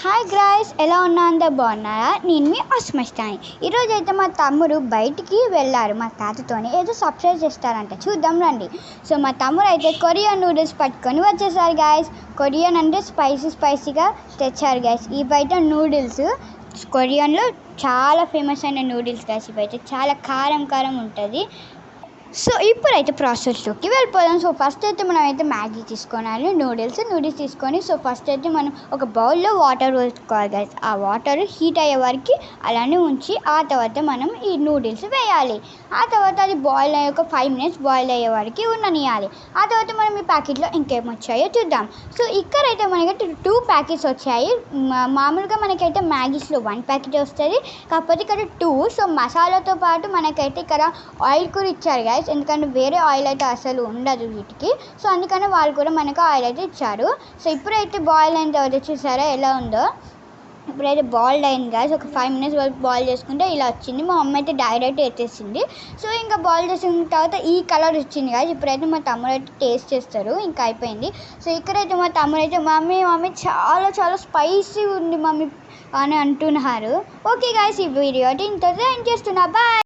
Hi గ్రాయ్స్, ఎలా ఉన్నా అందరు బాగున్నారా? నేను మీ అస్మస్తాని. ఈరోజు అయితే మా తమ్ముడు బయటికి వెళ్ళారు మా తాతతోని. ఏదో సర్ప్రైజ్ చేస్తారంట, చూద్దాం రండి. సో మా తమ్ముడు అయితే కొరియన్ నూడిల్స్ పట్టుకొని వచ్చేసారు గాయస్. కొరియన్ అంటే స్పైసీగా తెచ్చారు గాయస్. ఇవైతే నూడిల్స్ కొరియన్లో చాలా ఫేమస్ అయిన నూడిల్స్ గాయస్. ఇవైతే చాలా కారం ఉంటుంది. సో ఇప్పుడైతే ప్రాసెస్లోకి వెళ్ళిపోదాం. సో ఫస్ట్ అయితే మనం అయితే మ్యాగీ తీసుకోవాలి, నూడిల్స్ తీసుకొని. సో ఫస్ట్ అయితే మనం ఒక బౌల్లో వాటర్ వేసుకోవాలి గైస్. ఆ వాటర్ హీట్ అయ్యే వరకు అలానే ఉంచి ఆ తర్వాత మనం ఈ నూడిల్స్ వేయాలి. ఆ తర్వాత అది బాయిల్ అయ్యే ఒక 5 minutes బాయిల్ అయ్యే వరకు ఉండనియాలి. ఆ తర్వాత మనం ఈ ప్యాకెట్లో ఇంకేం వచ్చాయో చూద్దాం. సో ఇక్కడైతే మనకి 2 ప్యాకెట్స్ వచ్చాయి. మామూలుగా మనకైతే మ్యాగీస్లో 1 ప్యాకెట్ వస్తుంది, కాకపోతే ఇక్కడ 2. సో మసాలాతో పాటు మనకైతే ఇక్కడ ఆయిల్ కూడా ఇచ్చారు గైస్, ఎందుకంటే వేరే ఆయిల్ అయితే అసలు ఉండదు వీటికి. సో అందుకని వాళ్ళు కూడా మనకు ఆయిల్ అయితే ఇచ్చారు. సో ఇప్పుడైతే బాయిల్ అయిన తర్వాత చూసారా ఎలా ఉందో. ఇప్పుడైతే బాయిల్డ్ అయింది గాయస్. ఒక 5 minutes వరకు బాయిల్ చేసుకుంటే ఇలా వచ్చింది. మా అమ్మ అయితే డైరెక్ట్ ఎత్తేసింది. సో ఇంకా బాయిల్ చేసిన తర్వాత ఈ కలర్ వచ్చింది గాయస్. ఇప్పుడైతే మా తమ్ముడు అయితే టేస్ట్ చేస్తారు, ఇంకా అయిపోయింది. సో ఇక్కడైతే మా తమ్ముడు అయితే మమ్మీ చాలా స్పైసీ ఉంది మమ్మీ అని అంటున్నారు. ఓకే గాయస్, ఈ వీడియో అయితే ఇంత ఎండ్ చేస్తున్నా. బాయ్.